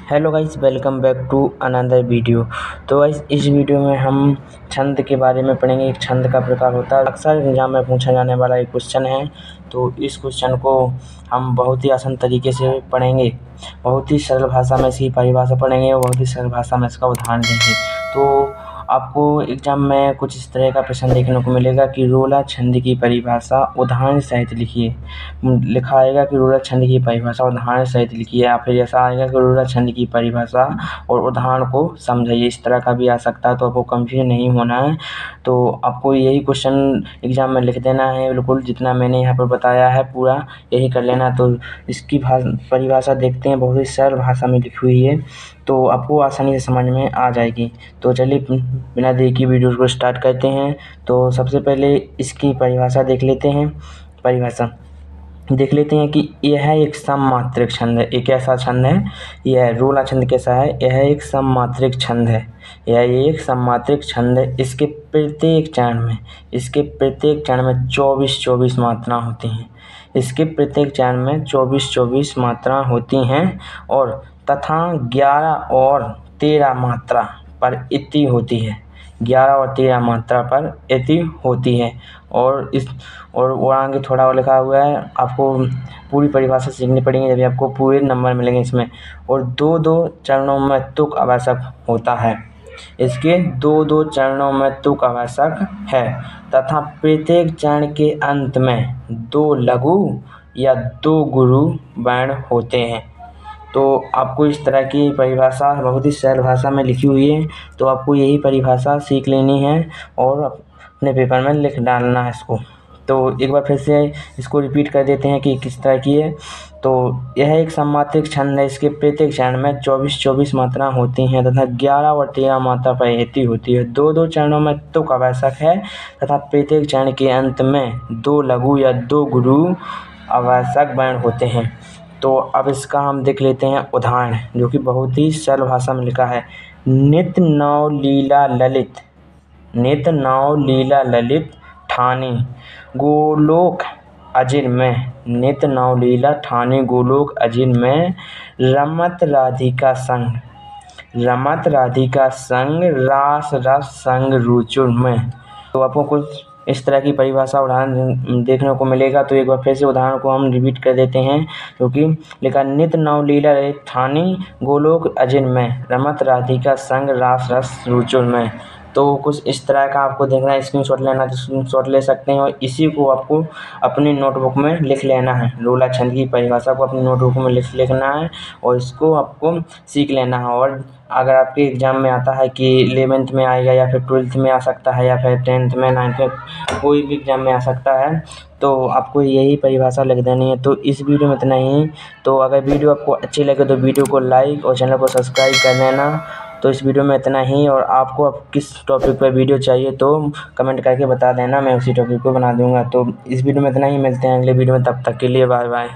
Hello guys, welcome back to another video. तो guys, इस video में हम छंद के बारे में पढ़ेंगे। एक छंद का प्रकार होता है, अक्सर एग्जाम में पूछा जाने वाला एक क्वेश्चन है। तो इस क्वेश्चन को हम बहुत ही आसान तरीके से पढ़ेंगे, बहुत ही सरल भाषा में इसकी परिभाषा पढ़ेंगे और बहुत ही सरल भाषा में इसका उदाहरण देंगे। तो आपको एग्जाम में कुछ इस तरह का प्रश्न देखने को मिलेगा कि रोला छंद की परिभाषा उदाहरण सहित लिखिए। लिखा आएगा कि रोला छंद की परिभाषा उदाहरण सहित लिखिए, या फिर ऐसा आएगा कि रोला छंद की परिभाषा और उदाहरण को समझाइए। इस तरह का भी आ सकता है, तो आपको कंफ्यूजन नहीं होना है। तो आपको यही क्वेश्चन एग्जाम में लिख देना है, बिल्कुल जितना मैंने यहाँ पर बताया है पूरा यही कर लेना। तो इसकी परिभाषा देखते हैं, बहुत ही सरल भाषा में लिखी हुई है, तो आपको आसानी से समझ में आ जाएगी। तो चलिए बिना देरी की वीडियो को स्टार्ट करते हैं। तो सबसे पहले इसकी परिभाषा देख लेते हैं। परिभाषा देख लेते हैं कि यह एक सममात्रिक छंद है। एक ऐसा छंद है, यह रोला छंद कैसा है, यह एक सममात्रिक छंद है। यह एक सममात्रिक छंद है। इसके प्रत्येक चरण में 24 मात्रा होती हैं। इसके प्रत्येक चरण में 24 मात्रा होती हैं और तथा 11 और 13 मात्रा पर इति होती है। 11 और 13 मात्रा पर इति होती है। और आगे थोड़ा और लिखा हुआ है, आपको पूरी परिभाषा सीखनी पड़ेगी, जब आपको पूरे नंबर मिलेंगे इसमें। और 2-2 चरणों में तुक आवश्यक होता है। इसके 2-2 चरणों में तुक आवश्यक है तथा प्रत्येक चरण के अंत में 2 लघु या 2 गुरु वर्ण होते हैं। तो आपको इस तरह की परिभाषा बहुत ही सरल भाषा में लिखी हुई है, तो आपको यही परिभाषा सीख लेनी है और अपने पेपर में लिख डालना है इसको। तो एक बार फिर से इसको रिपीट कर देते हैं कि किस तरह की है। तो यह एक सममात्रिक छंद है। इसके प्रत्येक चरण में 24 मात्रा होती हैं तथा 11 और 13 मात्रा पर इति होती है। 2-2 चरणों में तुक आवश्यक है तथा प्रत्येक चरण के अंत में 2 लघु या 2 गुरु आवश्यक वर्ण होते हैं। तो अब इसका हम देख लेते हैं उदाहरण, जो कि बहुत ही सरल भाषा में लिखा है। नित नौ लीला ललित ठानी गोलोक अजिर में। नित नौ लीला ठानी गोलोक अजिर में रमत राधिका संग रास रस संग रुचुर में। तो आपको कुछ इस तरह की परिभाषा उदाहरण देखने को मिलेगा। तो एक बार फिर से उदाहरण को हम रिपीट कर देते हैं, क्योंकि लिखा नित नौ लीला ठानी गोलोक अजिर में रमत राधिका संग रास रस रुचुर में। तो कुछ इस तरह का आपको देखना है। स्क्रीनशॉट लेना तो स्क्रीनशॉट ले सकते हैं और इसी को आपको अपनी नोटबुक में लिख लेना है। रोला छंद की परिभाषा को अपनी नोटबुक में लिखना है और इसको आपको सीख लेना है। और अगर आपके एग्जाम में आता है कि 11th में आएगा या फिर 12th में आ सकता है या फिर 10th में 9th में, कोई भी एग्जाम में आ सकता है, तो आपको यही परिभाषा लिख देनी है। तो इस वीडियो में इतना ही। तो अगर वीडियो आपको अच्छी लगे तो वीडियो को लाइक और चैनल को सब्सक्राइब कर लेना। तो इस वीडियो में इतना ही, और आपको अब किस टॉपिक पर वीडियो चाहिए तो कमेंट करके बता देना, मैं उसी टॉपिक को बना दूंगा। तो इस वीडियो में इतना ही, मिलते हैं अगले वीडियो में, तब तक के लिए बाय बाय।